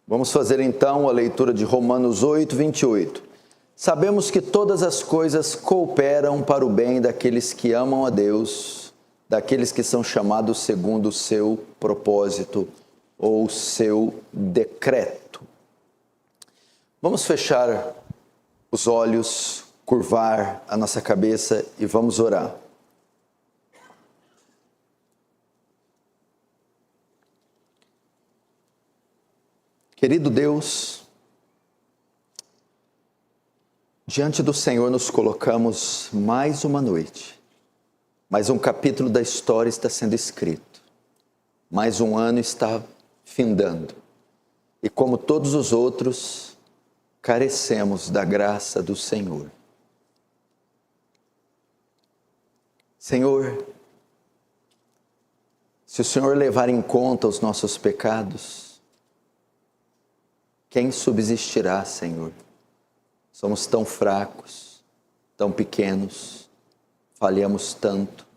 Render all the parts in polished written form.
Vamos fazer então a leitura de Romanos 8, 28. Sabemos que todas as coisas cooperam para o bem daqueles que amam a Deus, daqueles que são chamados segundo o seu propósito ou seu decreto. Vamos fechar os olhos, curvar a nossa cabeça e vamos orar. Querido Deus, diante do Senhor nos colocamos mais uma noite, mais um capítulo da história está sendo escrito, mais um ano está findando e como todos os outros, carecemos da graça do Senhor. Senhor, se o Senhor levar em conta os nossos pecados, quem subsistirá, Senhor? Somos tão fracos, tão pequenos, falhamos tanto.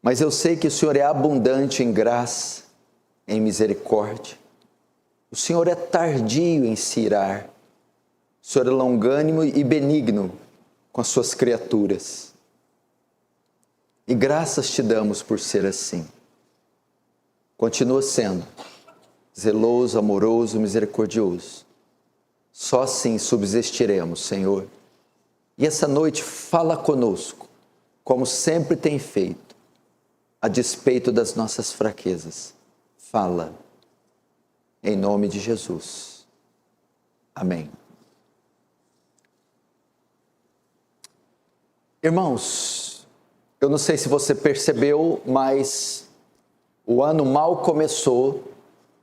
Mas eu sei que o Senhor é abundante em graça, em misericórdia. O Senhor é tardio em se irar. O Senhor é longânimo e benigno com as suas criaturas. E graças te damos por ser assim. Continua sendo zeloso, amoroso, misericordioso. Só assim subsistiremos, Senhor. E essa noite fala conosco, como sempre tem feito, a despeito das nossas fraquezas. Fala, em nome de Jesus. Amém. Irmãos, eu não sei se você percebeu, mas o ano mal começou,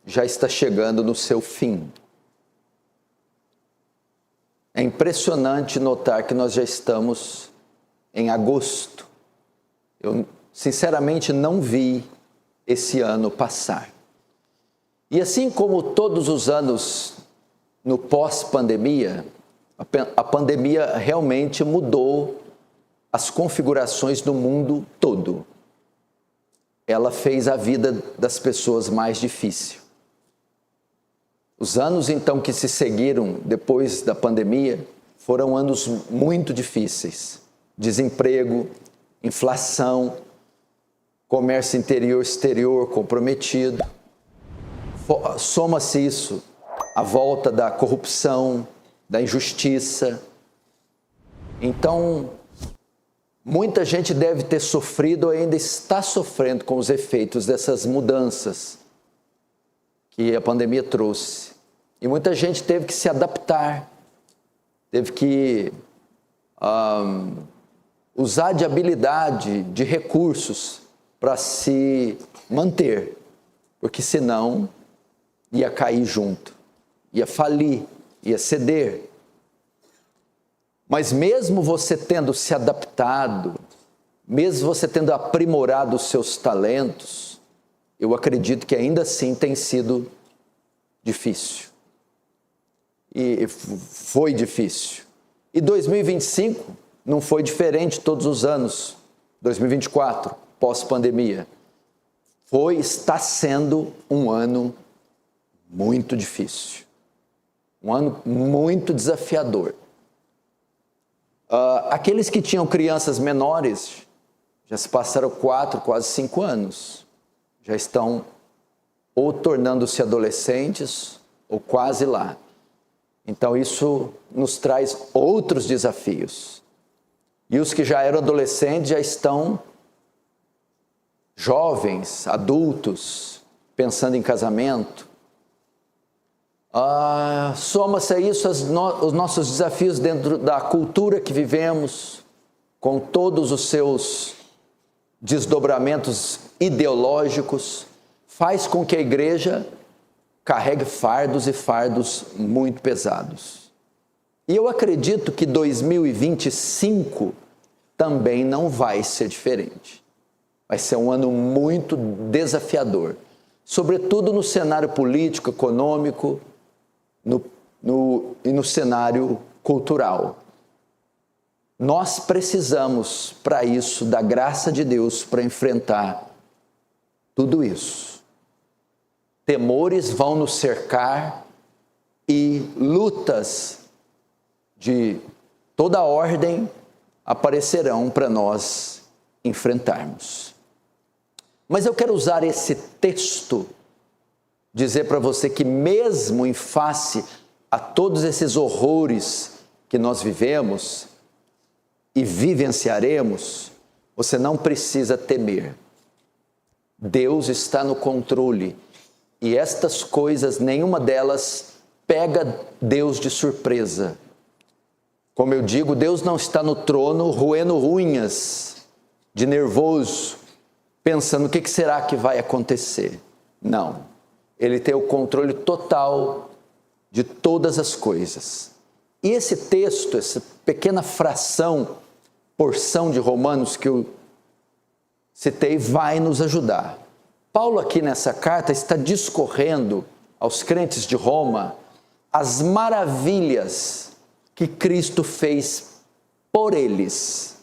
já está chegando no seu fim. É impressionante notar que nós já estamos em agosto. Eu, sinceramente, não vi esse ano passar. E assim como todos os anos no pós-pandemia, a pandemia realmente mudou as configurações do mundo todo. Ela fez a vida das pessoas mais difícil. Os anos, então, que se seguiram depois da pandemia foram anos muito difíceis. Desemprego, inflação, comércio interior-exterior comprometido. Soma-se isso à volta da corrupção, da injustiça. Então, muita gente deve ter sofrido ou ainda está sofrendo com os efeitos dessas mudanças que a pandemia trouxe. E muita gente teve que se adaptar, teve que usar de habilidade, de recursos para se manter, porque senão ia cair junto, ia falir, ia ceder. Mas mesmo você tendo se adaptado, mesmo você tendo aprimorado os seus talentos, eu acredito que ainda assim tem sido difícil. E foi difícil. E 2025 não foi diferente todos os anos. 2024, pós-pandemia, está sendo um ano muito difícil. Um ano muito desafiador. Aqueles que tinham crianças menores, já se passaram 4, quase 5 anos. Já estão ou tornando-se adolescentes ou quase lá. Então isso nos traz outros desafios. E os que já eram adolescentes já estão jovens, adultos, pensando em casamento. Soma-se a isso os nossos desafios dentro da cultura que vivemos, com todos os seus desdobramentos ideológicos, faz com que a igreja carregue fardos e fardos muito pesados. E eu acredito que 2025 também não vai ser diferente. Vai ser um ano muito desafiador, sobretudo no cenário político, econômico e no cenário cultural. Nós precisamos, para isso, da graça de Deus para enfrentar tudo isso. temores vão nos cercar e lutas de toda ordem aparecerão para nós enfrentarmos. Mas eu quero usar esse texto, dizer para você que mesmo em face a todos esses horrores que nós vivemos e vivenciaremos, você não precisa temer. Deus está no controle e estas coisas, nenhuma delas pega Deus de surpresa. Como eu digo, Deus não está no trono roendo unhas de nervoso, pensando o que será que vai acontecer. Não, Ele tem o controle total de todas as coisas. E esse texto, essa pequena porção de Romanos que eu citei, vai nos ajudar. Paulo aqui nessa carta está discorrendo aos crentes de Roma as maravilhas que Cristo fez por eles.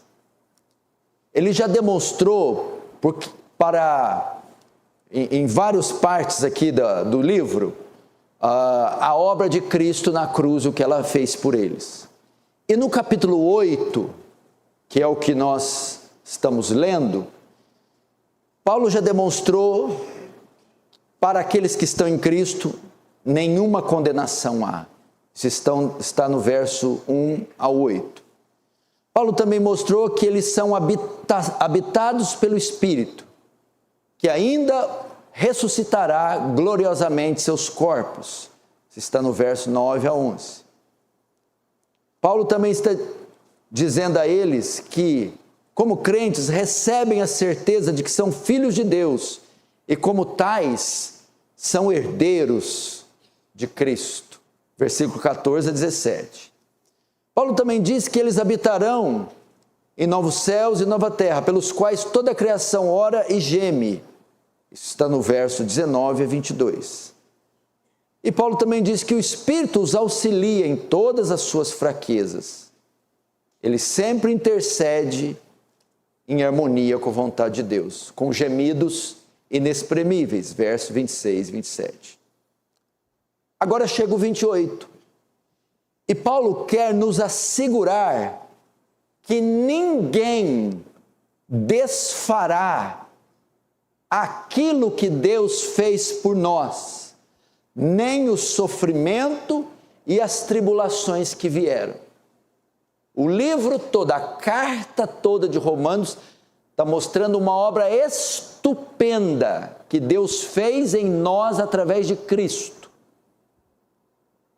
Ele já demonstrou em várias partes aqui do livro, a obra de Cristo na cruz, o que ela fez por eles. E no capítulo 8, que é o que nós estamos lendo, Paulo já demonstrou para aqueles que estão em Cristo, nenhuma condenação há. Está no verso 1 a 8. Paulo também mostrou que eles são habitados pelo Espírito, que ainda ressuscitará gloriosamente seus corpos. Está no verso 9 a 11. Paulo também está dizendo a eles que, como crentes, recebem a certeza de que são filhos de Deus e, como tais, são herdeiros de Cristo. Versículo 14 a 17. Paulo também diz que eles habitarão em novos céus e nova terra, pelos quais toda a criação ora e geme. Isso está no verso 19 a 22. E Paulo também diz que o Espírito os auxilia em todas as suas fraquezas. Ele sempre intercede em harmonia com a vontade de Deus, com gemidos inexprimíveis, verso 26 e 27. Agora chega o 28. E Paulo quer nos assegurar que ninguém desfará aquilo que Deus fez por nós, nem o sofrimento e as tribulações que vieram. O livro todo, a carta toda de Romanos, está mostrando uma obra estupenda que Deus fez em nós através de Cristo.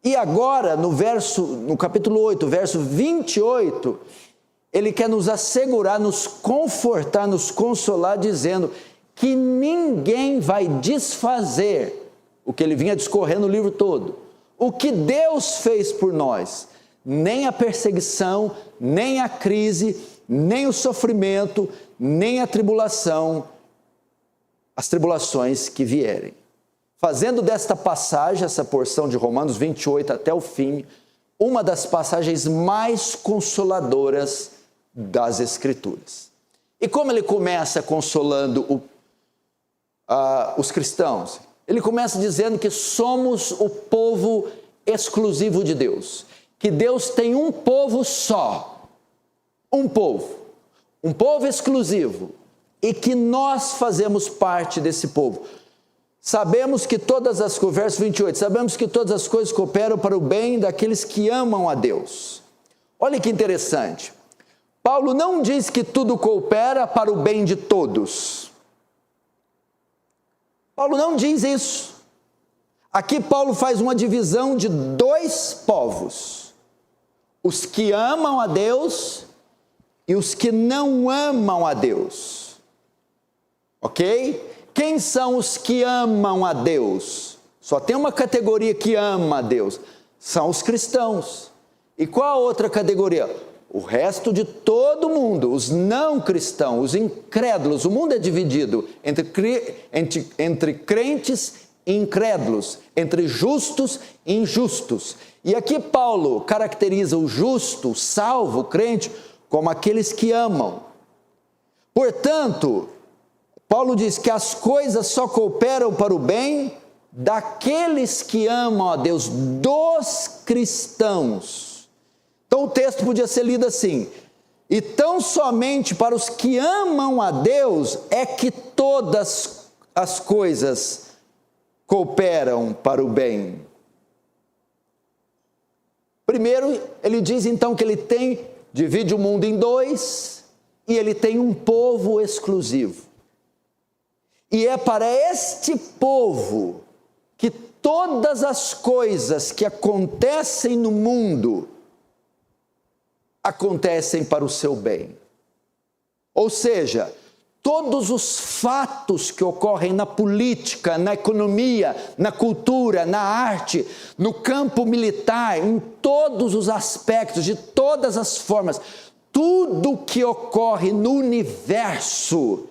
E agora, no capítulo 8, verso 28, ele quer nos assegurar, nos confortar, nos consolar, dizendo que ninguém vai desfazer o que ele vinha discorrendo no livro todo. O que Deus fez por nós, nem a perseguição, nem a crise, nem o sofrimento, nem a tribulação, as tribulações que vierem. Fazendo desta passagem, essa porção de Romanos 28 até o fim, uma das passagens mais consoladoras das Escrituras. E como ele começa consolando os cristãos? Ele começa dizendo que somos o povo exclusivo de Deus, que Deus tem um povo só, um povo exclusivo, e que nós fazemos parte desse povo. Sabemos que verso 28, sabemos que todas as coisas cooperam para o bem daqueles que amam a Deus. Olha que interessante. Paulo não diz que tudo coopera para o bem de todos. Paulo não diz isso. Aqui Paulo faz uma divisão de dois povos. Os que amam a Deus e os que não amam a Deus. Ok? Quem são os que amam a Deus? Só tem uma categoria que ama a Deus. São os cristãos. E qual a outra categoria? O resto de todo mundo, os não cristãos, os incrédulos. O mundo é dividido entre crentes e incrédulos, entre justos e injustos. E aqui Paulo caracteriza o justo, o salvo, o crente, como aqueles que amam. Portanto, Paulo diz que as coisas só cooperam para o bem daqueles que amam a Deus, dos cristãos. Então o texto podia ser lido assim: e tão somente para os que amam a Deus é que todas as coisas cooperam para o bem. Primeiro, ele diz então que ele divide o mundo em dois, e ele tem um povo exclusivo. E é para este povo que todas as coisas que acontecem no mundo acontecem para o seu bem. Ou seja, todos os fatos que ocorrem na política, na economia, na cultura, na arte, no campo militar, em todos os aspectos, de todas as formas, tudo que ocorre no universo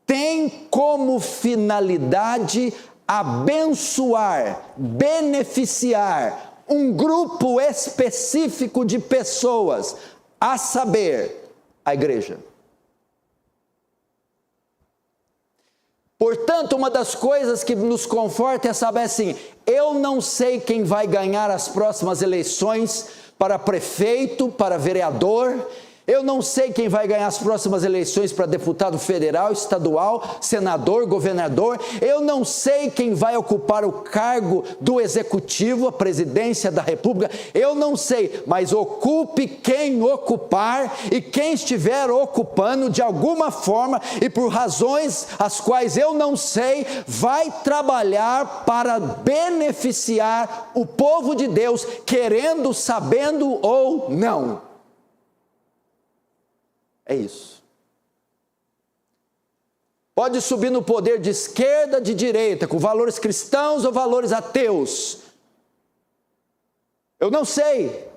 tem como finalidade abençoar, beneficiar um grupo específico de pessoas, a saber, a igreja. Portanto, uma das coisas que nos conforta é saber assim: eu não sei quem vai ganhar as próximas eleições para prefeito, para vereador. Eu não sei quem vai ganhar as próximas eleições para deputado federal, estadual, senador, governador. Eu não sei quem vai ocupar o cargo do executivo, a presidência da república. Eu não sei, mas ocupe quem ocupar, e quem estiver ocupando de alguma forma e por razões as quais eu não sei, vai trabalhar para beneficiar o povo de Deus, querendo, sabendo ou não. É isso. Pode subir no poder de esquerda, de direita, com valores cristãos ou valores ateus. Eu não sei.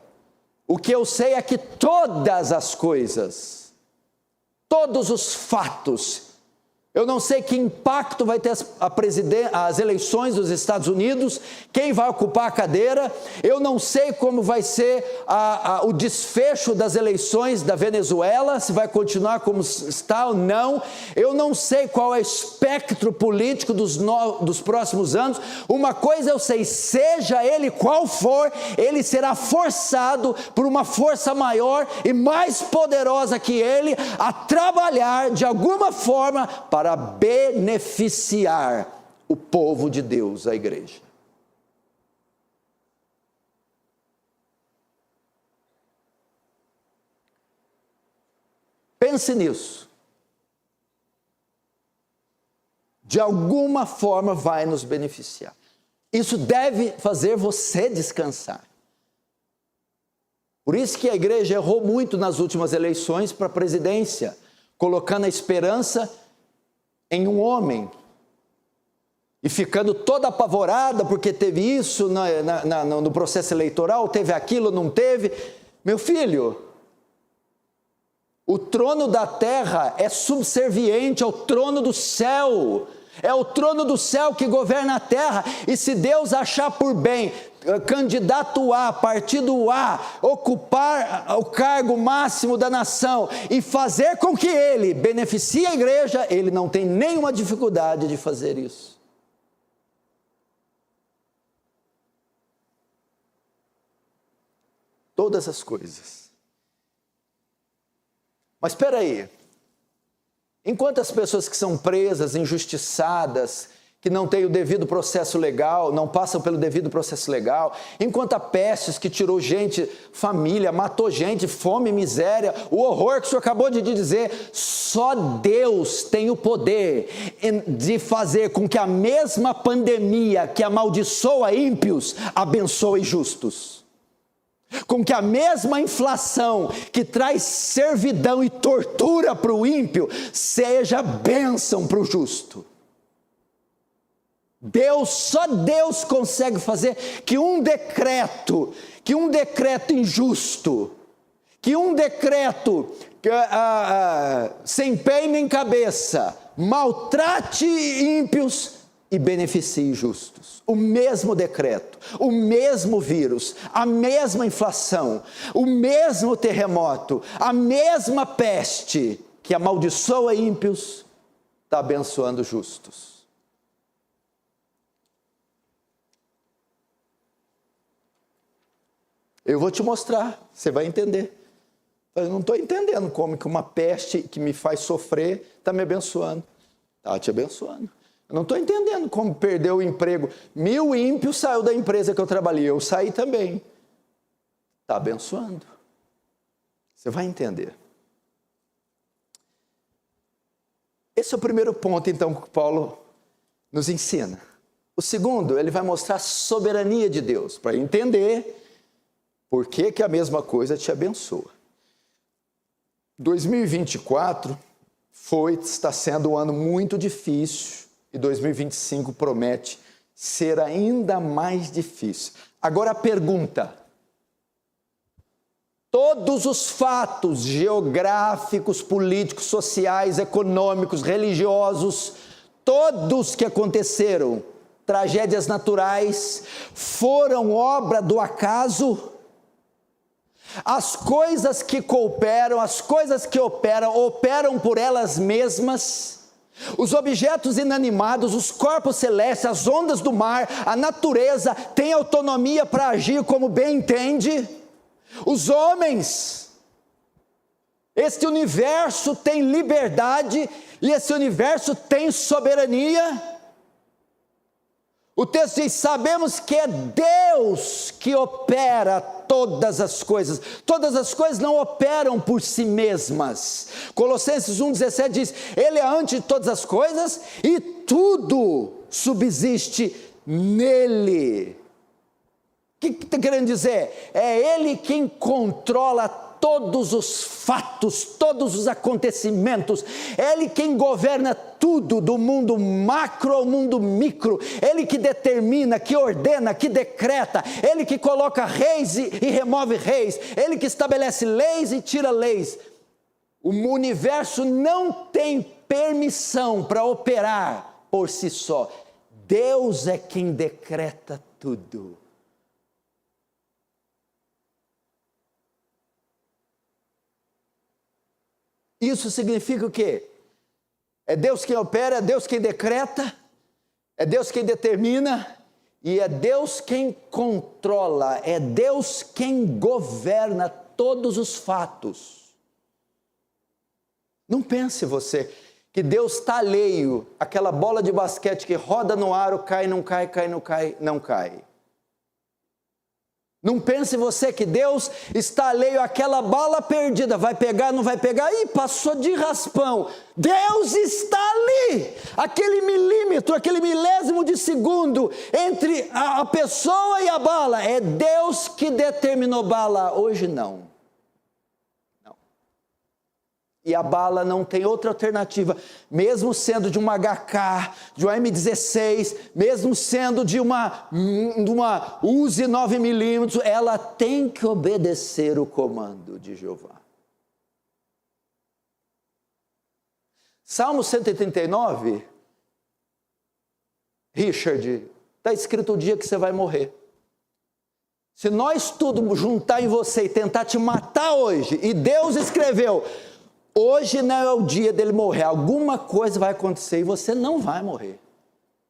O que eu sei é que todas as coisas, todos os fatos, eu não sei que impacto vai ter as eleições dos Estados Unidos, quem vai ocupar a cadeira. Eu não sei como vai ser o desfecho das eleições da Venezuela, se vai continuar como está ou não. Eu não sei qual é o espectro político dos próximos anos. Uma coisa eu sei: seja ele qual for, ele será forçado por uma força maior e mais poderosa que ele a trabalhar de alguma forma para beneficiar o povo de Deus, a igreja. Pense nisso. De alguma forma vai nos beneficiar. Isso deve fazer você descansar. Por isso que a igreja errou muito nas últimas eleições para a presidência, colocando a esperança em um homem, e ficando toda apavorada porque teve isso no processo eleitoral, teve aquilo, não teve. Meu filho, o trono da terra é subserviente ao trono do céu. É o trono do céu que governa a terra, e se Deus achar por bem candidato A, partido A, ocupar o cargo máximo da nação e fazer com que ele beneficie a igreja, ele não tem nenhuma dificuldade de fazer isso. Todas as coisas. Mas espera aí. Enquanto as pessoas que são presas, injustiçadas, que não têm o devido processo legal, não passam pelo devido processo legal, enquanto a peste que tirou gente, família, matou gente, fome, miséria, o horror que o senhor acabou de dizer, só Deus tem o poder de fazer com que a mesma pandemia que amaldiçoa ímpios, abençoe justos. Com que a mesma inflação que traz servidão e tortura para o ímpio, seja bênção para o justo. Só Deus consegue fazer que um decreto injusto, que um decreto sem pé nem cabeça, maltrate ímpios e beneficie justos. O mesmo decreto, o mesmo vírus, a mesma inflação, o mesmo terremoto, a mesma peste que amaldiçoa ímpios, está abençoando justos. Eu vou te mostrar, você vai entender. Eu não estou entendendo como que uma peste que me faz sofrer está me abençoando. Está te abençoando. Eu não estou entendendo como perdeu o emprego. 1000 ímpios saiu da empresa que eu trabalhei, eu saí também. Está abençoando. Você vai entender. Esse é o primeiro ponto, então, que Paulo nos ensina. O segundo, ele vai mostrar a soberania de Deus, para entender por que a mesma coisa te abençoa. 2024 está sendo um ano muito difícil e 2025 promete ser ainda mais difícil. Agora a pergunta: todos os fatos geográficos, políticos, sociais, econômicos, religiosos, todos que aconteceram, tragédias naturais, foram obra do acaso? As coisas que cooperam, as coisas que operam por elas mesmas. Os objetos inanimados, os corpos celestes, as ondas do mar, a natureza tem autonomia para agir como bem entende. Os homens, este universo tem liberdade e esse universo tem soberania. O texto diz: sabemos que é Deus que opera todas as coisas. Todas as coisas não operam por si mesmas. Colossenses 1,17 diz: Ele é antes de todas as coisas e tudo subsiste nele. O que está querendo dizer? É Ele quem controla todos os fatos, todos os acontecimentos. É Ele quem governa tudo, do mundo macro ao mundo micro. Ele que determina, que ordena, que decreta. Ele que coloca reis e remove reis. Ele que estabelece leis e tira leis. O universo não tem permissão para operar por si só. Deus é quem decreta tudo. Isso significa o quê? É Deus quem opera, é Deus quem decreta, é Deus quem determina e é Deus quem controla, é Deus quem governa todos os fatos. Não pense você que Deus está alheio àquela bola de basquete que roda no aro, cai, não cai, cai, não cai, não cai. Não pense você que Deus está alheio àquela bala perdida, vai pegar, não vai pegar, ih, passou de raspão. Deus está ali, aquele milímetro, aquele milésimo de segundo entre a pessoa e a bala, é Deus que determinou bala, hoje não. E a bala não tem outra alternativa, mesmo sendo de uma HK, de uma M16, mesmo sendo de uma Uzi 9mm, ela tem que obedecer o comando de Jeová. Salmo 139, Richard, está escrito o dia que você vai morrer. Se nós tudo juntar em você e tentar te matar hoje, e Deus escreveu: hoje não é o dia dele morrer, alguma coisa vai acontecer e você não vai morrer,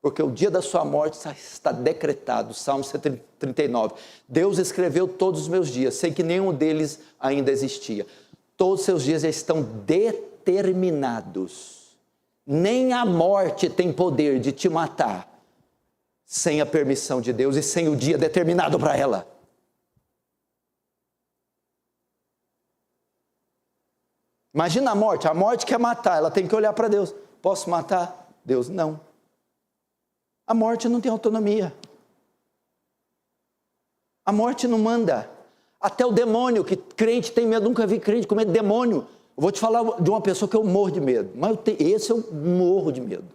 porque o dia da sua morte está decretado. Salmo 139, Deus escreveu todos os meus dias, sei que nenhum deles ainda existia, todos os seus dias já estão determinados, nem a morte tem poder de te matar, sem a permissão de Deus e sem o dia determinado para ela. Imagina a morte quer matar, ela tem que olhar para Deus. Posso matar? Deus, não. A morte não tem autonomia. A morte não manda. Até o demônio, que crente tem medo, nunca vi crente com medo de demônio. Eu vou te falar de uma pessoa que eu morro de medo, mas esse eu morro de medo.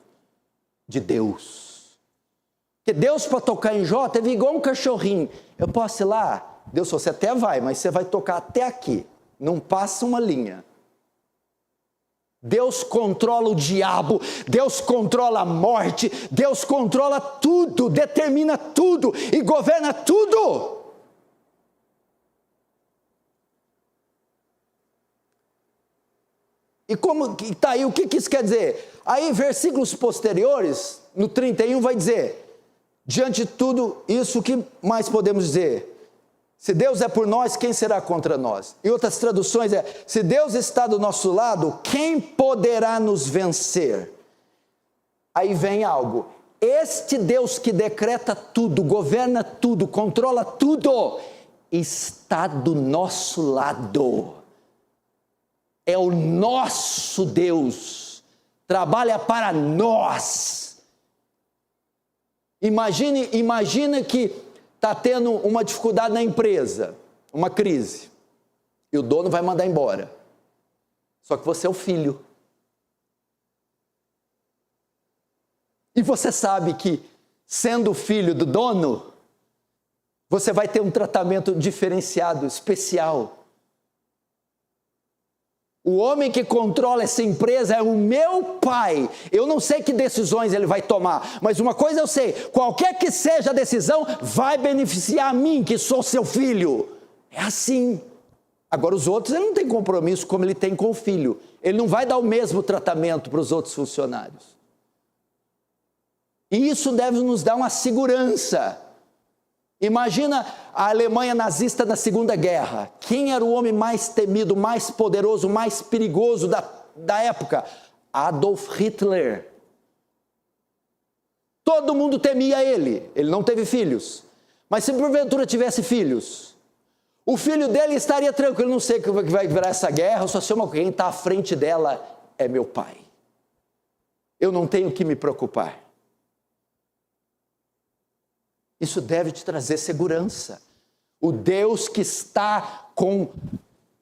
De Deus. Porque Deus, para tocar em Jó, teve igual um cachorrinho. Eu posso ir lá? Deus, você até vai, mas você vai tocar até aqui. Não passa uma linha. Deus controla o diabo, Deus controla a morte, Deus controla tudo, determina tudo e governa tudo. E como está aí, o que isso quer dizer? Aí versículos posteriores, no 31 vai dizer: diante de tudo isso, o que mais podemos dizer? Se Deus é por nós, quem será contra nós? Em outras traduções se Deus está do nosso lado, quem poderá nos vencer? Aí vem algo, este Deus que decreta tudo, governa tudo, controla tudo, está do nosso lado. É o nosso Deus, trabalha para nós. Imagina que está tendo uma dificuldade na empresa, uma crise, e o dono vai mandar embora. Só que você é o filho. E você sabe que, sendo filho do dono, você vai ter um tratamento diferenciado, especial. O homem que controla essa empresa é o meu pai. Eu não sei que decisões ele vai tomar, mas uma coisa eu sei, qualquer que seja a decisão, vai beneficiar a mim, que sou seu filho. É assim. Agora os outros, ele não tem compromisso como ele tem com o filho. Ele não vai dar o mesmo tratamento para os outros funcionários. E isso deve nos dar uma segurança. Imagina a Alemanha nazista na Segunda Guerra. Quem era o homem mais temido, mais poderoso, mais perigoso da época? Adolf Hitler. Todo mundo temia ele. Ele não teve filhos. Mas se porventura tivesse filhos, o filho dele estaria tranquilo. Não sei o que vai virar essa guerra, eu só sei uma coisa, quem está à frente dela é meu pai. Eu não tenho que me preocupar. Isso deve te trazer segurança. O Deus que está com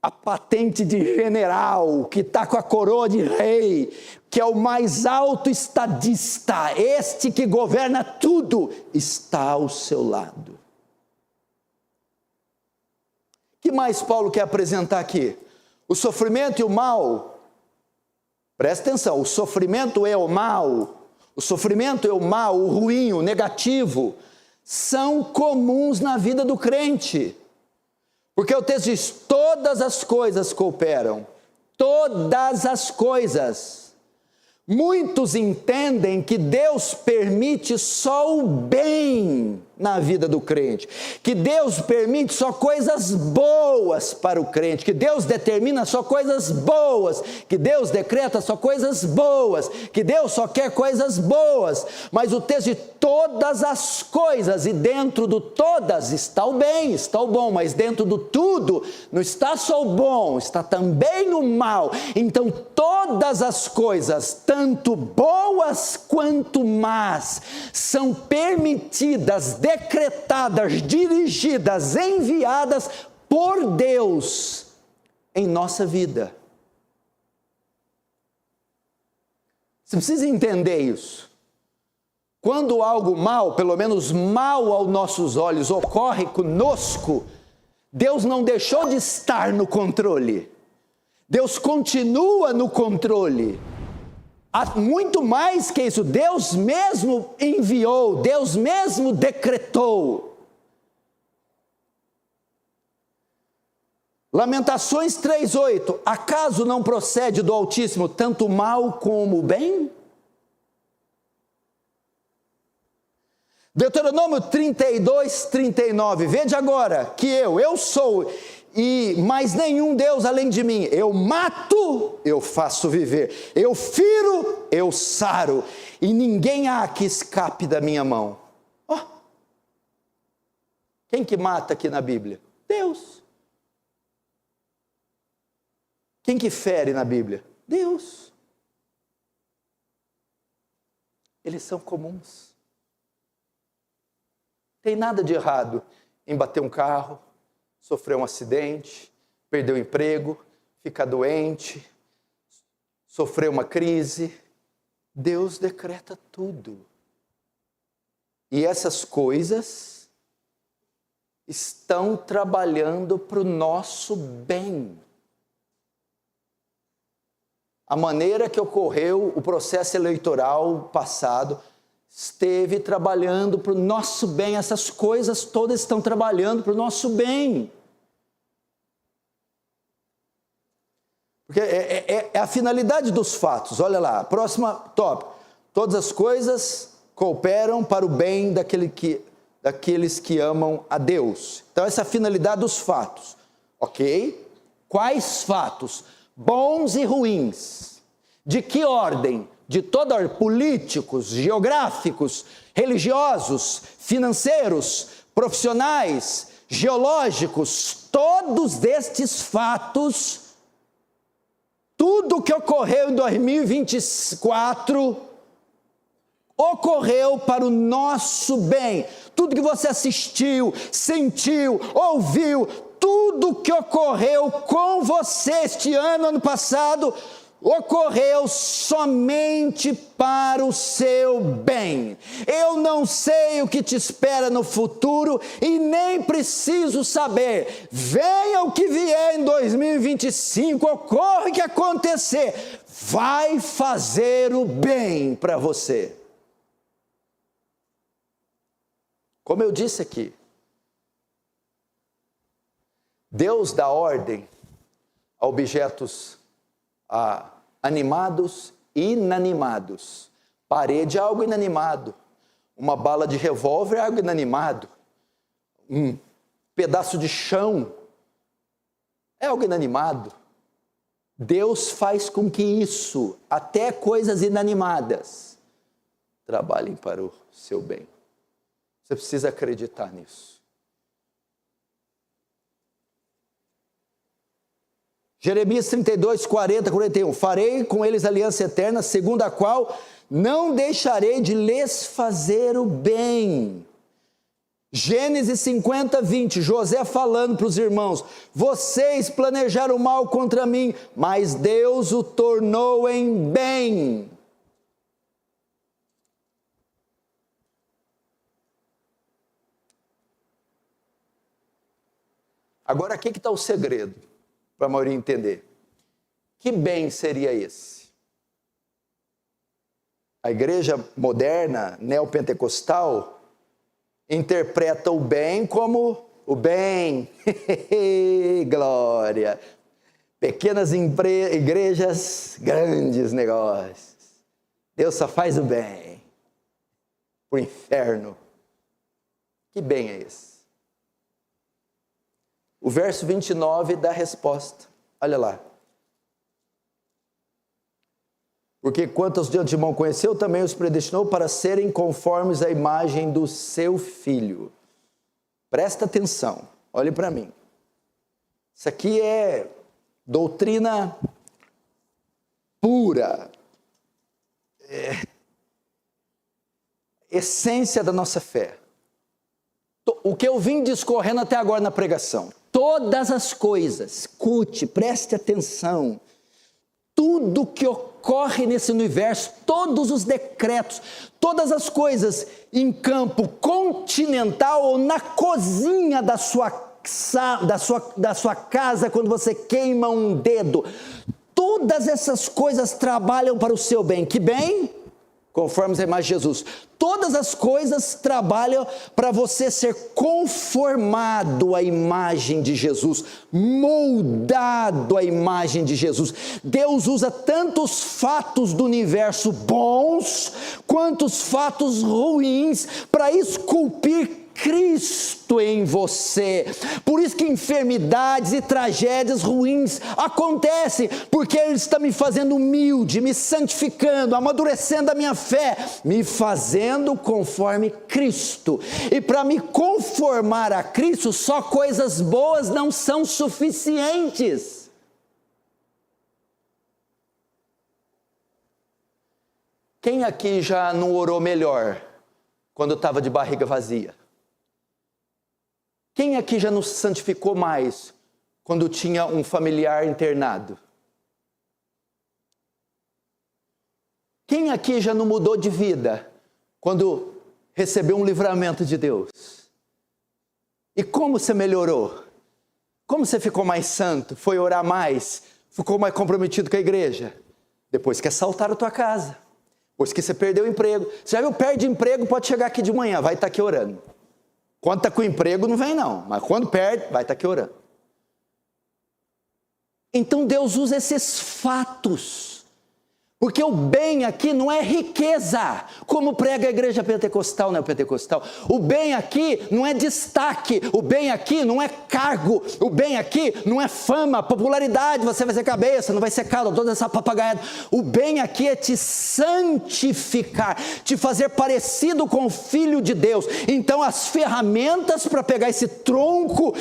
a patente de general, que está com a coroa de rei, que é o mais alto estadista, este que governa tudo, está ao seu lado. O que mais Paulo quer apresentar aqui? O sofrimento e o mal, presta atenção, o sofrimento e o mal, o ruim, o negativo, são comuns na vida do crente, porque o texto diz, todas as coisas cooperam, todas as coisas. Muitos entendem que Deus permite só o bem na vida do crente, que Deus permite só coisas boas para o crente, que Deus determina só coisas boas, que Deus decreta só coisas boas, que Deus só quer coisas boas, mas o texto de todas as coisas, e dentro do todas está o bem, está o bom, mas dentro do tudo não está só o bom, está também o mal. Então todas as coisas, tanto boas quanto más, são permitidas, decretadas, dirigidas, enviadas por Deus em nossa vida. Você precisa entender isso. Quando algo mal, pelo menos mal aos nossos olhos, ocorre conosco, Deus não deixou de estar no controle. Deus continua no controle. Muito mais que isso, Deus mesmo enviou, Deus mesmo decretou. Lamentações 3:8, acaso não procede do Altíssimo tanto o mal como o bem? Deuteronômio 32:39, vede agora que eu sou, e mais nenhum Deus além de mim, eu mato, eu faço viver, eu firo, eu saro, e ninguém há que escape da minha mão. Oh. Quem que mata aqui na Bíblia? Deus. Quem que fere na Bíblia? Deus. Eles são comuns. Tem nada de errado em bater um carro, sofrer um acidente, perder o emprego, ficar doente, sofrer uma crise. Deus decreta tudo. E essas coisas estão trabalhando para o nosso bem. A maneira que ocorreu o processo eleitoral passado esteve trabalhando para o nosso bem. Essas coisas todas estão trabalhando para o nosso bem. Porque é a finalidade dos fatos. Olha lá, próxima tópico. Todas as coisas cooperam para o bem daquele que daqueles que amam a Deus. Então essa é a finalidade dos fatos, ok? Quais fatos? Bons e ruins. De que ordem? De toda ordem, políticos, geográficos, religiosos, financeiros, profissionais, geológicos, todos estes fatos, tudo que ocorreu em 2024, ocorreu para o nosso bem. Tudo que você assistiu, sentiu, ouviu, tudo que ocorreu com você este ano passado, ocorreu somente para o seu bem. Eu não sei o que te espera no futuro e nem preciso saber. Venha o que vier em 2025, ocorra o que acontecer, vai fazer o bem para você. Como eu disse aqui, Deus dá ordem a objetos animados e inanimados. Parede é algo inanimado, uma bala de revólver é algo inanimado, um pedaço de chão é algo inanimado. Deus faz com que isso, até coisas inanimadas, trabalhem para o seu bem. Você precisa acreditar nisso. Jeremias 32, 40, 41. Farei com eles aliança eterna, segundo a qual não deixarei de lhes fazer o bem. Gênesis 50, 20. José falando para os irmãos: vocês planejaram mal contra mim, mas Deus o tornou em bem. Agora aqui que está o segredo, para a maioria entender. Que bem seria esse? A igreja moderna, neopentecostal, interpreta o bem como o bem. Glória! Pequenas igrejas, grandes negócios. Deus só faz o bem. O inferno. Que bem é esse? O verso 29 dá a resposta. Olha lá. Porque quantos de antemão conheceu, também os predestinou para serem conformes à imagem do seu Filho. Presta atenção, olhe para mim. Isso aqui é doutrina pura. Essência da nossa fé. O que eu vim discorrendo até agora na pregação. Todas as coisas, escute, preste atenção, tudo que ocorre nesse universo, todos os decretos, todas as coisas em campo continental ou na cozinha da sua casa, quando você queima um dedo, todas essas coisas trabalham para o seu bem. Que bem? Conforme a imagem de Jesus. Todas as coisas trabalham para você ser conformado à imagem de Jesus, moldado à imagem de Jesus. Deus usa tantos fatos do universo bons, quanto os fatos ruins, para esculpir Cristo em você. Por isso que enfermidades e tragédias ruins acontecem, porque Ele está me fazendo humilde, me santificando, amadurecendo a minha fé, me fazendo conforme Cristo. E para me conformar a Cristo, só coisas boas não são suficientes. Quem aqui já não orou melhor quando estava de barriga vazia? Quem aqui já não se santificou mais quando tinha um familiar internado? Quem aqui já não mudou de vida quando recebeu um livramento de Deus? E como você melhorou? Como você ficou mais santo? Foi orar mais? Ficou mais comprometido com a igreja? Depois que assaltaram a tua casa. Depois que você perdeu o emprego. Você já viu, perde emprego, pode chegar aqui de manhã, vai estar aqui orando. Quando está com emprego, não vem não. Mas quando perde, vai estar aqui orando. Então Deus usa esses fatos Porque o bem aqui não é riqueza, como prega a igreja pentecostal, neopentecostal. O bem aqui não é destaque, o bem aqui não é cargo, o bem aqui não é fama, popularidade, você vai ser cabeça, não vai ser cauda, toda essa papagaiada. O bem aqui é te santificar, te fazer parecido com o Filho de Deus. Então as ferramentas para pegar esse tronco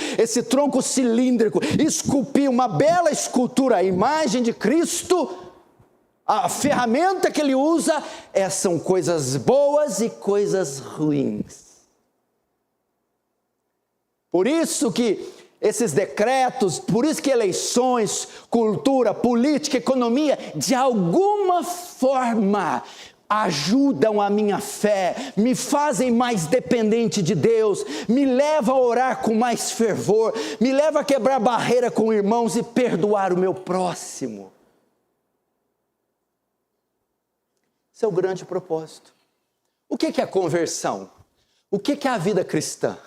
cilíndrico, esculpir uma bela escultura, a imagem de Cristo, a ferramenta que ele usa são coisas boas e coisas ruins. Por isso que esses decretos, por isso que eleições, cultura, política, economia, de alguma forma ajudam a minha fé, me fazem mais dependente de Deus, me levam a orar com mais fervor, me levam a quebrar barreira com irmãos e perdoar o meu próximo. Esse é o grande propósito. O que é a conversão? O que é a vida cristã?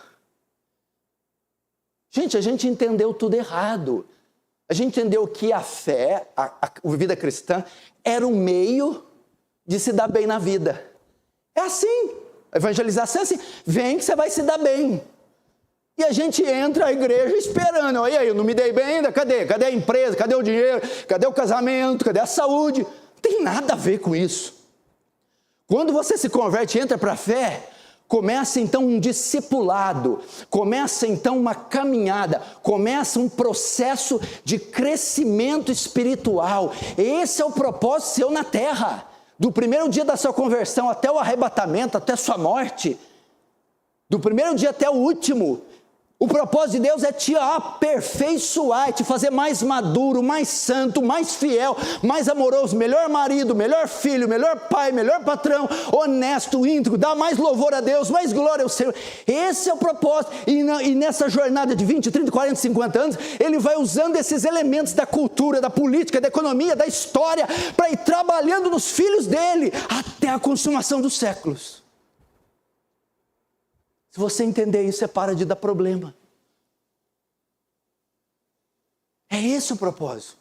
Gente, a gente entendeu tudo errado. A gente entendeu que a fé, a vida cristã, era um meio de se dar bem na vida. É assim. A evangelização é assim. Vem que você vai se dar bem. E a gente entra à igreja esperando. E aí, eu não me dei bem ainda? Cadê? Cadê a empresa? Cadê o dinheiro? Cadê o casamento? Cadê a saúde? Não tem nada a ver com isso. Quando você se converte e entra para a fé, começa então um discipulado, começa então uma caminhada, começa um processo de crescimento espiritual. Esse é o propósito seu na terra, do primeiro dia da sua conversão até o arrebatamento, até a sua morte, do primeiro dia até o último. O propósito de Deus é te aperfeiçoar, te fazer mais maduro, mais santo, mais fiel, mais amoroso, melhor marido, melhor filho, melhor pai, melhor patrão, honesto, íntegro, dá mais louvor a Deus, mais glória ao Senhor. Esse é o propósito. E nessa jornada de 20, 30, 40, 50 anos, ele vai usando esses elementos da cultura, da política, da economia, da história, para ir trabalhando nos filhos dele, até a consumação dos séculos. Se você entender isso, você para de dar problema. É esse o propósito.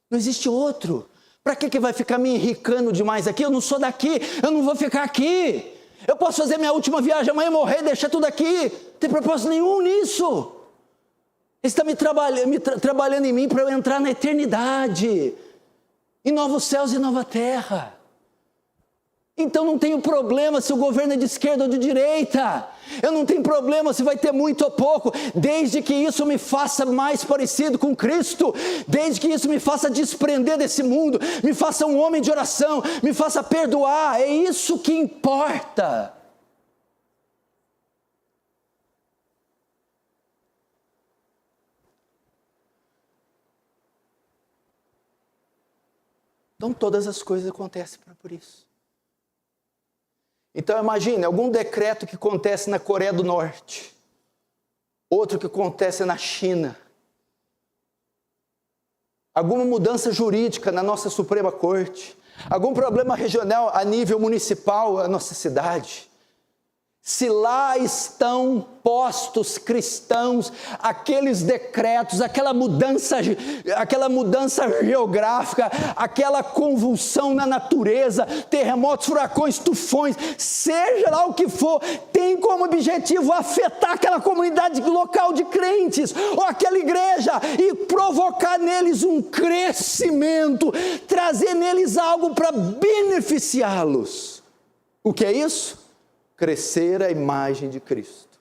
Não existe outro. Para que vai ficar me enricando demais aqui? Eu não sou daqui, eu não vou ficar aqui. Eu posso fazer minha última viagem amanhã, morrer, deixar tudo aqui. Não tem propósito nenhum nisso. Ele está trabalhando em mim para eu entrar na eternidade. Em novos céus e nova terra. Então não tenho problema se o governo é de esquerda ou de direita. Eu não tenho problema se vai ter muito ou pouco, desde que isso me faça mais parecido com Cristo, desde que isso me faça desprender desse mundo, me faça um homem de oração, me faça perdoar, é isso que importa. Então todas as coisas acontecem por isso. Então imagine, algum decreto que acontece na Coreia do Norte, outro que acontece na China, alguma mudança jurídica na nossa Suprema Corte, algum problema regional a nível municipal na nossa cidade. Se lá estão postos cristãos, aqueles decretos, aquela mudança geográfica, aquela convulsão na natureza, terremotos, furacões, tufões, seja lá o que for, tem como objetivo afetar aquela comunidade local de crentes, ou aquela igreja, e provocar neles um crescimento, trazer neles algo para beneficiá-los. O que é isso? Crescer a imagem de Cristo.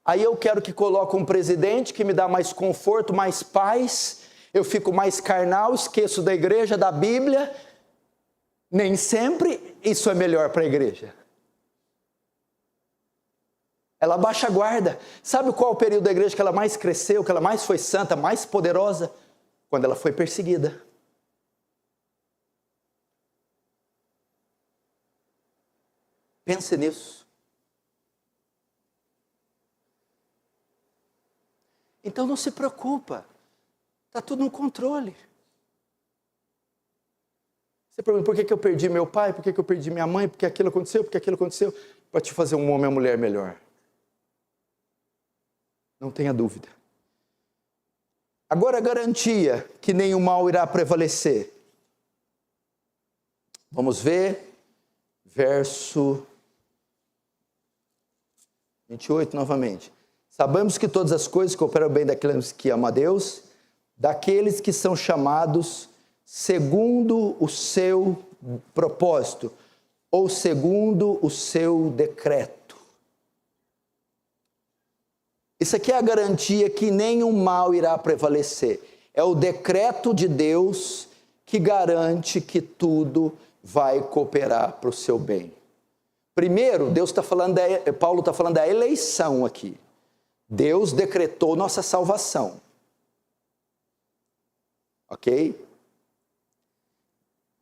Aí eu quero que coloque um presidente que me dá mais conforto, mais paz, eu fico mais carnal, esqueço da igreja, da Bíblia. Nem sempre isso é melhor para a igreja. Ela baixa a guarda. Sabe qual o período da igreja que ela mais cresceu, que ela mais foi santa, mais poderosa? Quando ela foi perseguida. Pense nisso. Então não se preocupa. Está tudo no controle. Você pergunta, por que eu perdi meu pai? Por que eu perdi minha mãe? Por que aquilo aconteceu? Por que aquilo aconteceu? Para te fazer um homem ou mulher melhor. Não tenha dúvida. Agora a garantia que nenhum mal irá prevalecer. Vamos ver, verso 28 novamente. Sabemos que todas as coisas cooperam bem daqueles que amam a Deus, daqueles que são chamados segundo o seu propósito, ou segundo o seu decreto. Isso aqui é a garantia que nenhum mal irá prevalecer. É o decreto de Deus que garante que tudo vai cooperar para o seu bem. Primeiro, Paulo está falando da eleição aqui. Deus decretou nossa salvação. Ok?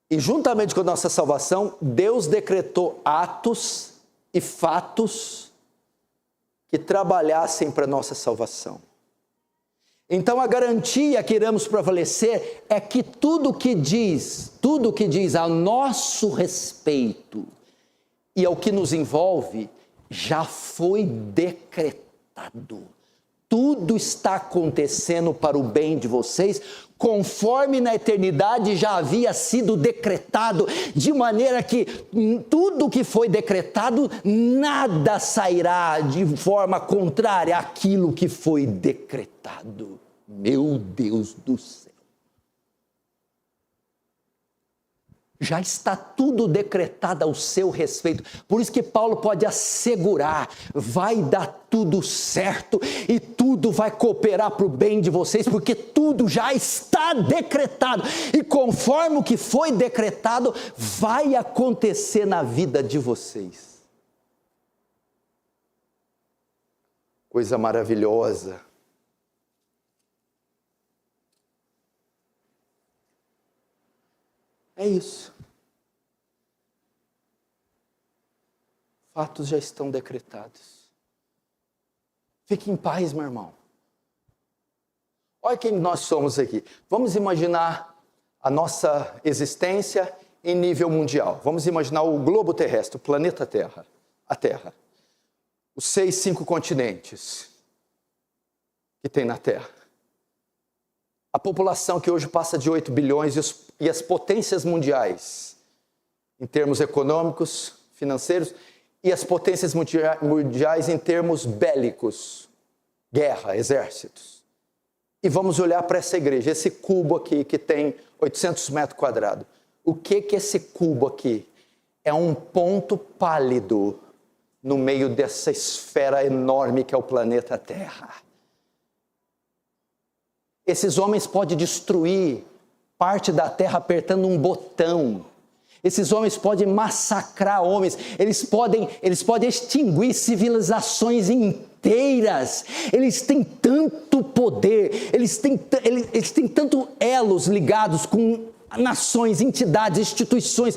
E juntamente com a nossa salvação, Deus decretou atos e fatos que trabalhassem para a nossa salvação. Então a garantia que iremos prevalecer é que tudo que diz a nosso respeito e ao que nos envolve, já foi decretado. Tudo está acontecendo para o bem de vocês, conforme na eternidade já havia sido decretado, de maneira que tudo que foi decretado, nada sairá de forma contrária àquilo que foi decretado. Meu Deus do céu! Já está tudo decretado ao seu respeito. Por isso que Paulo pode assegurar, vai dar tudo certo e tudo vai cooperar para o bem de vocês, porque tudo já está decretado. E conforme o que foi decretado, vai acontecer na vida de vocês. Coisa maravilhosa. É isso. Fatos já estão decretados. Fique em paz, meu irmão. Olha quem nós somos aqui. Vamos imaginar a nossa existência em nível mundial. Vamos imaginar o globo terrestre, o planeta Terra, a Terra. Os 5 continentes que tem na Terra. A população que hoje passa de 8 bilhões e as potências mundiais, em termos econômicos, financeiros, e as potências mundiais em termos bélicos, guerra, exércitos. E vamos olhar para essa igreja, esse cubo aqui que tem 800 metros quadrados. O que esse cubo aqui? É um ponto pálido no meio dessa esfera enorme que é o planeta Terra. Esses homens podem destruir parte da terra apertando um botão. Esses homens podem massacrar homens. Eles podem extinguir civilizações inteiras. Eles têm tanto poder. Eles têm tanto elos ligados com nações, entidades, instituições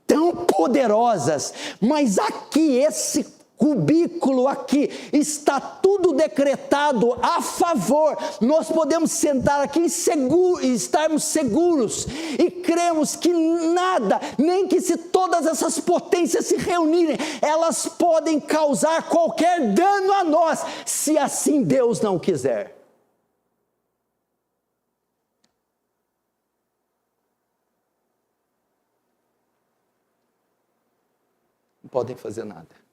tão poderosas. Mas aqui, esse cubículo aqui, está tudo decretado a favor. Nós podemos sentar aqui e estarmos seguros e cremos que nada, nem que se todas essas potências se reunirem, elas podem causar qualquer dano a nós, se assim Deus não quiser. Não podem fazer nada.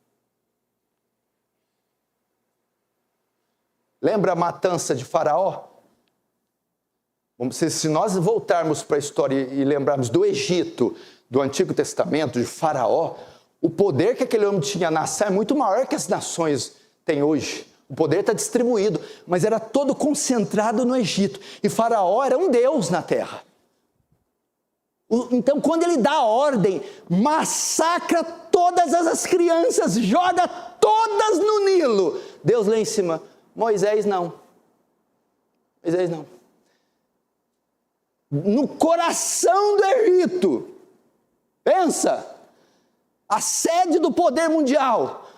Lembra a matança de Faraó? Se nós voltarmos para a história e lembrarmos do Egito, do Antigo Testamento, de Faraó, o poder que aquele homem tinha na nação é muito maior que as nações têm hoje. O poder está distribuído, mas era todo concentrado no Egito. E Faraó era um deus na terra. Então, quando ele dá a ordem, massacra todas as crianças, joga todas no Nilo. Deus lá em cima... Moisés não. No coração do Egito, pensa, a sede do poder mundial,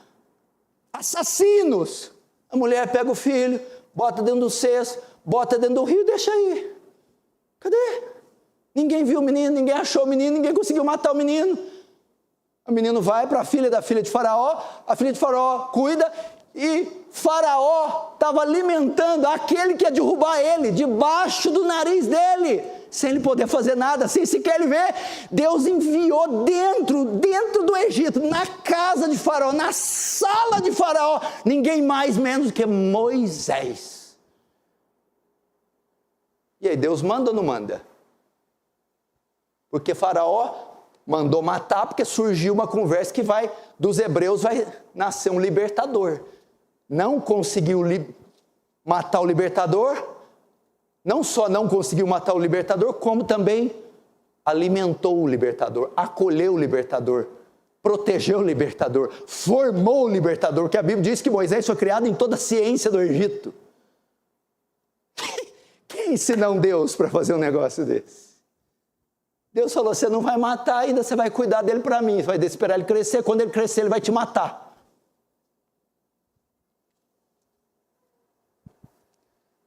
assassinos. A mulher pega o filho, bota dentro do cesto, bota dentro do rio e deixa aí. Cadê? Ninguém viu o menino, ninguém achou o menino, ninguém conseguiu matar o menino. O menino vai para a filha de Faraó, a filha de Faraó cuida. E Faraó estava alimentando aquele que ia derrubar ele, debaixo do nariz dele, sem ele poder fazer nada, sem sequer ele ver. Deus enviou dentro do Egito, na casa de Faraó, na sala de Faraó, ninguém mais menos do que Moisés. E aí, Deus manda ou não manda? Porque Faraó mandou matar, porque surgiu uma conversa que dos hebreus vai nascer um libertador. Não conseguiu matar o libertador, não só não conseguiu matar o libertador, como também alimentou o libertador, acolheu o libertador, protegeu o libertador, formou o libertador, que a Bíblia diz que Moisés foi criado em toda a ciência do Egito. Quem senão Deus para fazer um negócio desse? Deus falou, você não vai matar ainda, você vai cuidar dele para mim, você vai esperar ele crescer, quando ele crescer ele vai te matar.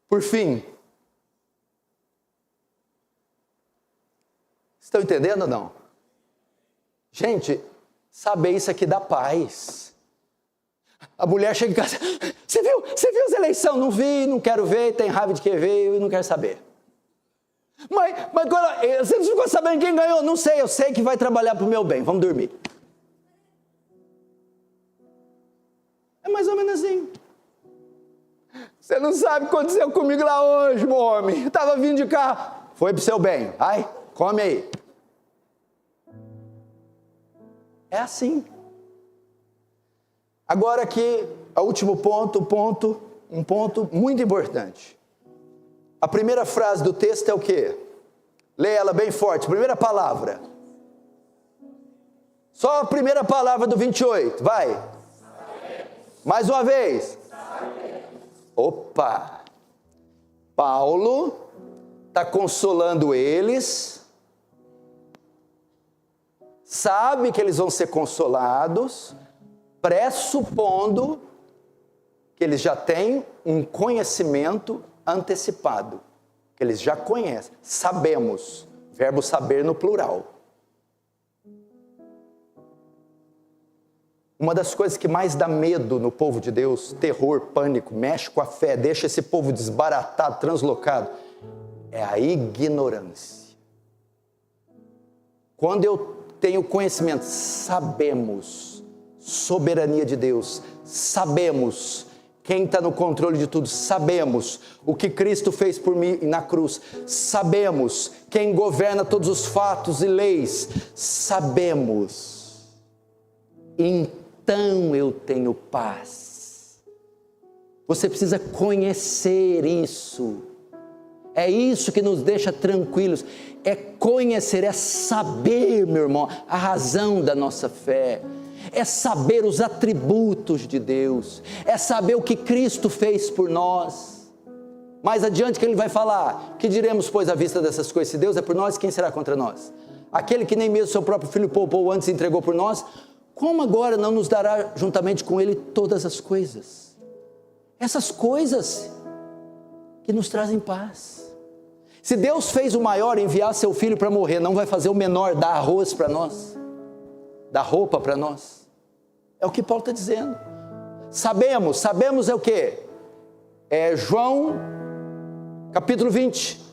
Por fim, estão entendendo ou não? Gente, saber isso aqui dá paz. A mulher chega em casa, você viu as eleições? Não vi, não quero ver, tem raiva de quem veio e não quero saber. Mas você não ficou sabendo quem ganhou? Não sei, eu sei que vai trabalhar para o meu bem, vamos dormir. É mais ou menos assim. Você não sabe o que aconteceu comigo lá hoje, meu homem. Eu estava vindo de carro. Foi para o seu bem. Ai, come aí. É assim. Agora aqui, o último ponto, um ponto muito importante. A primeira frase do texto é o quê? Leia ela bem forte. Primeira palavra. Só a primeira palavra do 28. Vai. Mais uma vez. Opa! Paulo está consolando eles, sabe que eles vão ser consolados, pressupondo que eles já têm um conhecimento antecipado, que eles já conhecem, sabemos, verbo saber no plural. Uma das coisas que mais dá medo no povo de Deus, terror, pânico, mexe com a fé, deixa esse povo desbaratado, translocado, é a ignorância. Quando eu tenho conhecimento, sabemos, soberania de Deus, sabemos quem está no controle de tudo, sabemos o que Cristo fez por mim na cruz, sabemos quem governa todos os fatos e leis, sabemos, então eu tenho paz. Você precisa conhecer isso. É isso que nos deixa tranquilos. É conhecer, é saber, meu irmão, a razão da nossa fé. É saber os atributos de Deus. É saber o que Cristo fez por nós. Mais adiante que ele vai falar, que diremos, pois, à vista dessas coisas? Se Deus é por nós, quem será contra nós? Aquele que nem mesmo seu próprio filho poupou antes e entregou por nós, como agora não nos dará juntamente com ele todas as coisas? Essas coisas que nos trazem paz. Se Deus fez o maior enviar seu filho para morrer, não vai fazer o menor dar arroz para nós? Dar roupa para nós? É o que Paulo está dizendo. Sabemos é o quê? É João capítulo 20.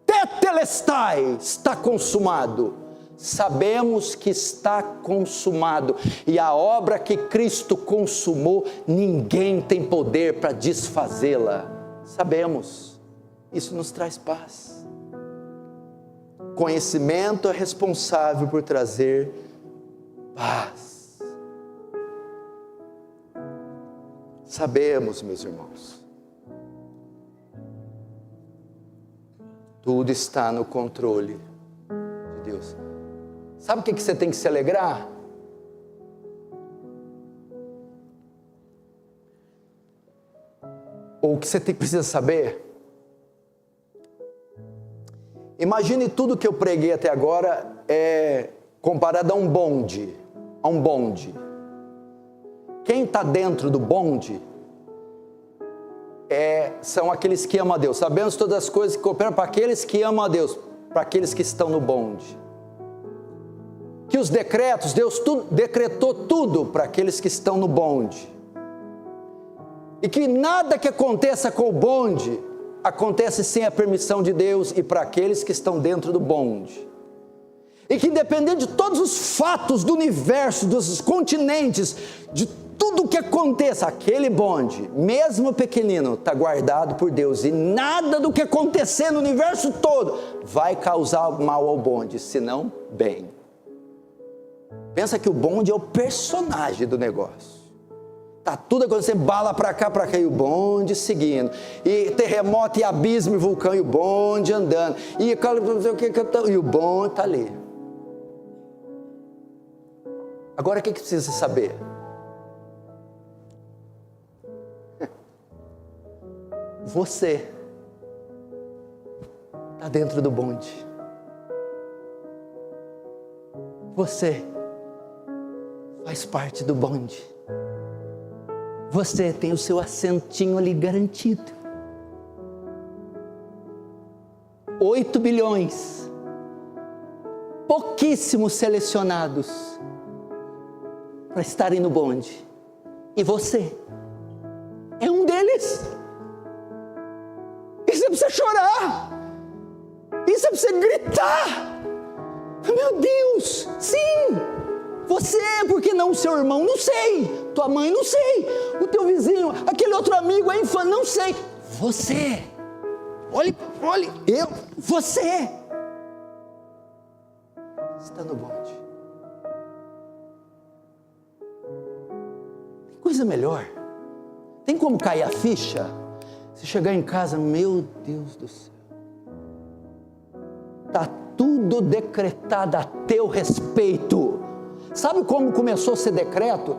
Tetelestai, está consumado. Sabemos que está consumado, e a obra que Cristo consumou, ninguém tem poder para desfazê-la. Sabemos, isso nos traz paz. Conhecimento é responsável por trazer paz. Sabemos, meus irmãos, tudo está no controle de Deus. Sabe o que você tem que se alegrar? Ou o que você precisa saber? Imagine tudo que eu preguei até agora comparado a um bonde. Quem está dentro do bonde são aqueles que amam a Deus. Sabemos todas as coisas que cooperam para aqueles que amam a Deus, para aqueles que estão no bonde. Que os decretos, Deus decretou tudo para aqueles que estão no bonde. E que nada que aconteça com o bonde acontece sem a permissão de Deus e para aqueles que estão dentro do bonde. E que independente de todos os fatos do universo, dos continentes, de tudo que aconteça, aquele bonde, mesmo pequenino, está guardado por Deus. E nada do que acontecer no universo todo vai causar mal ao bonde, senão bem. Pensa que o bonde é o personagem do negócio. Está tudo acontecendo, bala para cá, e o bonde seguindo. E terremoto, e abismo, e vulcão, e o bonde andando. E o bonde está ali. Agora o que precisa saber? Você está dentro do bonde. Você faz parte do bonde. Você tem o seu assentinho ali garantido. 8 bilhões, pouquíssimos selecionados para estarem no bonde. E você é um deles. E você precisa chorar. E você precisa gritar. Meu Deus, sim. Você, por que não o seu irmão? Não sei. Tua mãe? Não sei. O teu vizinho, aquele outro amigo, a infância? Não sei. Você. Olhe, você está no bonde. Tem coisa melhor? Tem como cair a ficha? Você chegar em casa, meu Deus do céu. Está tudo decretado a teu respeito. Sabe como começou esse decreto?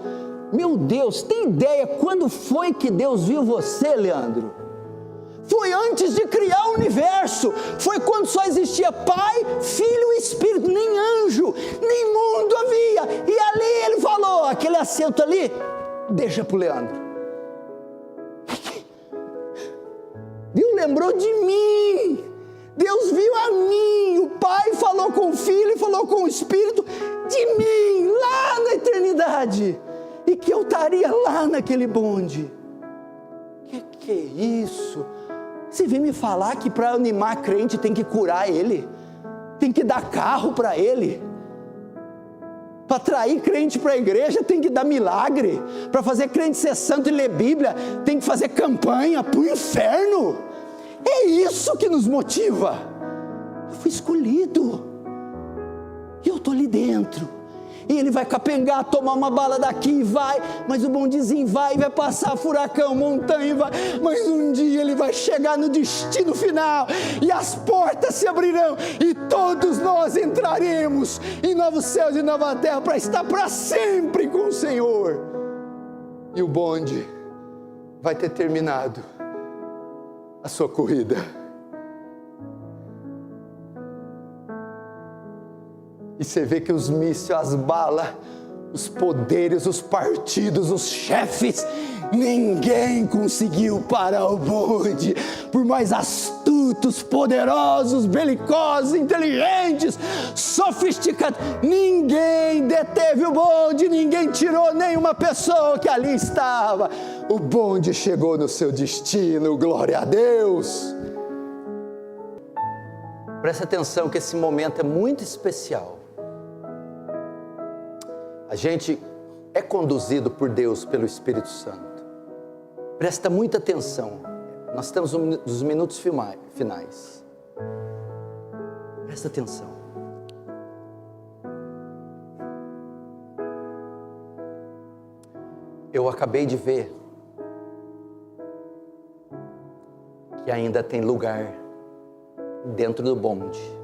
Meu Deus, tem ideia quando foi que Deus viu você, Leandro? Foi antes de criar o universo. Foi quando só existia Pai, Filho e Espírito. Nem anjo, nem mundo havia. E ali ele falou, aquele assento ali, deixa para o Leandro. Deus lembrou de mim. Deus viu a mim. O Pai falou com o Filho e falou com o Espírito de mim, lá na eternidade. E que eu estaria lá naquele bonde. Que é isso? Você vem me falar que para animar crente tem que curar ele, tem que dar carro para ele, para atrair crente para a igreja tem que dar milagre, para fazer crente ser santo e ler Bíblia tem que fazer campanha para o inferno. É isso que nos motiva. Eu fui escolhido e eu estou ali dentro. E ele vai capengar, tomar uma bala daqui e vai, mas o bondezinho vai passar furacão, montanha, vai, mas um dia ele vai chegar no destino final, e as portas se abrirão, e todos nós entraremos em novos céus e nova terra, para estar para sempre com o Senhor, e o bonde vai ter terminado a sua corrida. E você vê que os mísseis, as balas, os poderes, os partidos, os chefes, ninguém conseguiu parar o bonde. Por mais astutos, poderosos, belicosos, inteligentes, sofisticados, ninguém deteve o bonde, ninguém tirou nenhuma pessoa que ali estava. O bonde chegou no seu destino, glória a Deus. Presta atenção que esse momento é muito especial. A gente é conduzido por Deus, pelo Espírito Santo. Presta muita atenção. Nós estamos nos minutos finais. Presta atenção. Eu acabei de ver que ainda tem lugar dentro do bonde.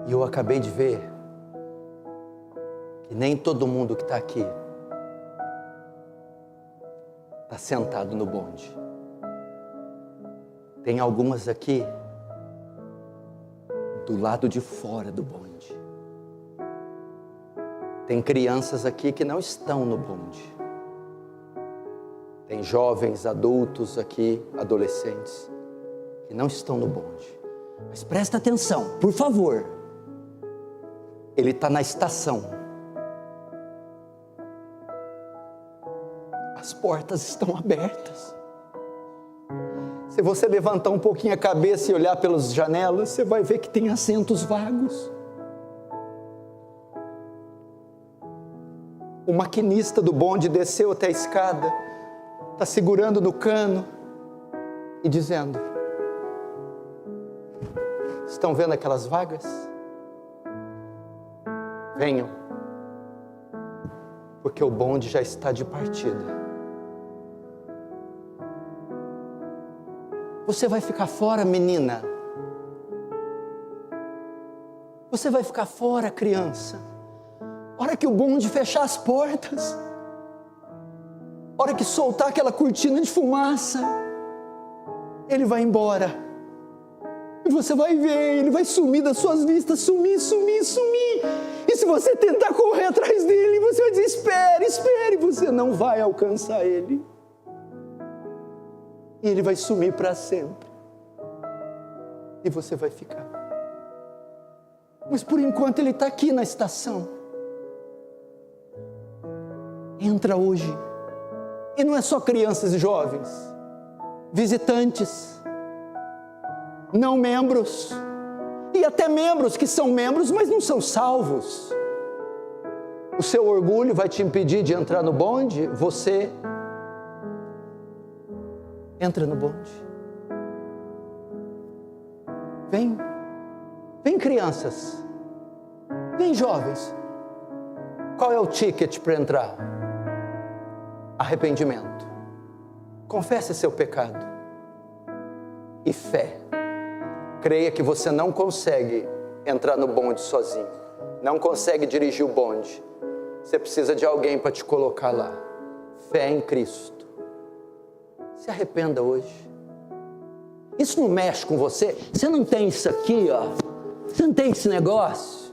E eu acabei de ver que nem todo mundo que está aqui está sentado no bonde. Tem algumas aqui do lado de fora do bonde. Tem crianças aqui que não estão no bonde. Tem jovens, adultos aqui, adolescentes, que não estão no bonde. Mas presta atenção, por favor. Ele está na estação. portas estão abertas. Se você levantar um pouquinho a cabeça e olhar pelas janelas, você vai ver que tem assentos vagos. O maquinista do bonde desceu até a escada, está segurando no cano e dizendo: estão vendo aquelas vagas? Venham, porque o bonde já está de partida. Você vai ficar fora, menina. Você vai ficar fora, criança. Hora que o bonde fechar as portas, hora que soltar aquela cortina de fumaça, ele vai embora. E você vai ver, ele vai sumir das suas vistas, sumir. E se você tentar correr atrás dele, você vai dizer: espere, você não vai alcançar ele. E ele vai sumir para sempre. E você vai ficar. Mas por enquanto ele está aqui na estação. Entra hoje. E não é só crianças e jovens, visitantes, não membros, e até membros que são membros, mas não são salvos. O seu orgulho vai te impedir de entrar no bonde? Você entra no bonde. Vem crianças, vem jovens. Qual é o ticket para entrar? Arrependimento. Confesse seu pecado. E fé. Creia que você não consegue entrar no bonde sozinho. Não consegue dirigir o bonde. Você precisa de alguém para te colocar lá. Fé em Cristo. Se arrependa hoje. Isso não mexe com você? Você não tem isso aqui, ó. Você não tem esse negócio?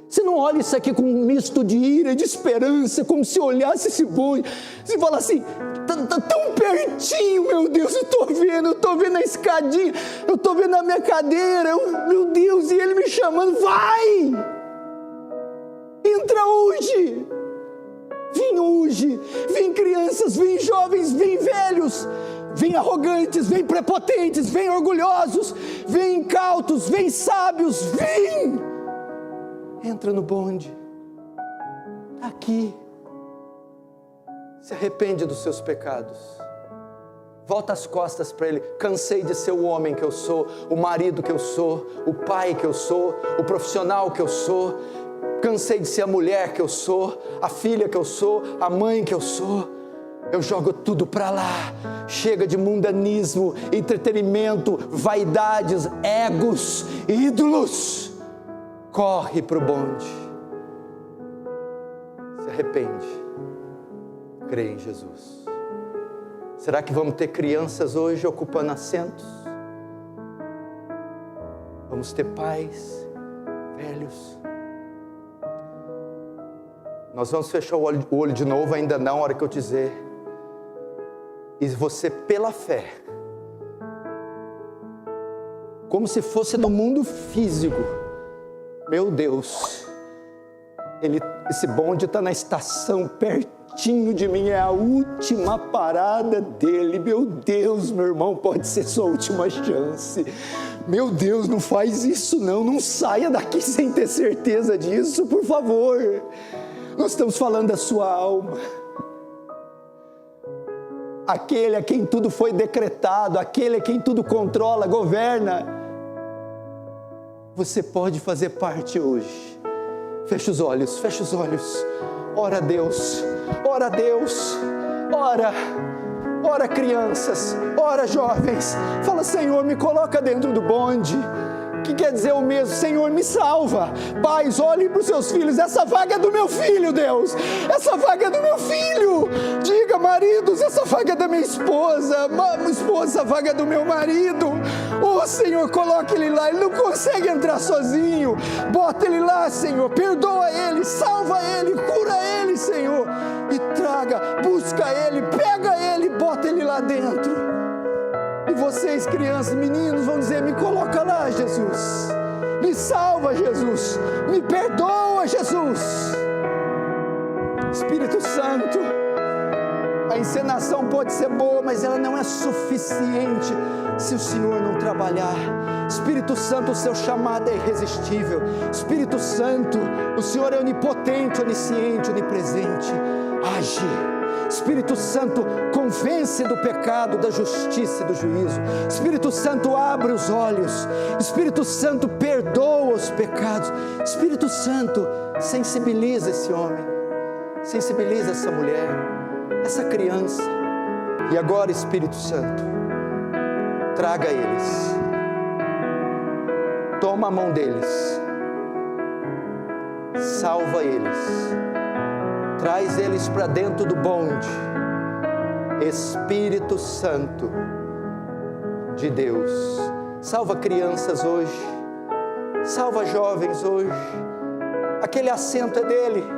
Você não olha isso aqui com um misto de ira e de esperança, como se olhasse esse bonde. Você fala assim: tá tão pertinho, meu Deus, eu estou vendo a escadinha, eu estou vendo a minha cadeira, meu Deus, e ele me chamando: vai! Entra hoje! Vem hoje! Vem crianças, vem jovens, vem velhos, vem arrogantes, vem prepotentes, vem orgulhosos, vem incautos, vem sábios, vem! Entra no bonde, está aqui. Se arrepende dos seus pecados, volta as costas para Ele. Cansei de ser o homem que eu sou, o marido que eu sou, o pai que eu sou, o profissional que eu sou. Cansei de ser a mulher que eu sou, a filha que eu sou, a mãe que eu sou. Eu jogo tudo para lá. Chega de mundanismo, entretenimento, vaidades, egos, ídolos. Corre para o bonde, se arrepende, crê em Jesus. Será que vamos ter crianças hoje ocupando assentos? Vamos ter pais, velhos? Nós vamos fechar o olho de novo, ainda não, a hora que eu dizer. E você, pela fé, como se fosse no mundo físico, meu Deus, esse bonde está na estação, pertinho de mim, é a última parada dele. Meu Deus, meu irmão, pode ser sua última chance. Meu Deus, não faz isso não saia daqui sem ter certeza disso, por favor. Nós estamos falando da sua alma. Aquele a quem tudo foi decretado, aquele a quem tudo controla, governa. Você pode fazer parte hoje. Feche os olhos. Ora a Deus, ora crianças, ora jovens. Fala: Senhor, me coloca dentro do bonde. Que quer dizer o mesmo: Senhor, me salva. Pais, olhem para os seus filhos. Essa vaga é do meu filho, Deus. Essa vaga é do meu filho. Diga, maridos, essa vaga é da minha esposa. Esposa, essa vaga é do meu marido. Oh, Senhor, coloque ele lá. Ele não consegue entrar sozinho. Bota ele lá, Senhor. Perdoa ele, salva ele, cura ele, Senhor. E traga, busca ele, pega ele, bota ele lá dentro. E vocês, crianças, meninos, vão dizer: me coloca lá, Jesus. Me salva, Jesus. Me perdoa, Jesus. Espírito Santo, vai encenação pode ser boa, mas ela não é suficiente se o Senhor não trabalhar. Espírito Santo, o seu chamado é irresistível. Espírito Santo, o Senhor é onipotente, onisciente, onipresente. Age. Espírito Santo, convence do pecado, da justiça e do juízo. Espírito Santo, abre os olhos. Espírito Santo, perdoa os pecados. Espírito Santo, sensibiliza esse homem, sensibiliza essa mulher, essa criança. E agora, Espírito Santo, traga eles, toma a mão deles, salva eles, traz eles para dentro do bonde. Espírito Santo de Deus, salva crianças hoje, salva jovens hoje. Aquele assento é dele,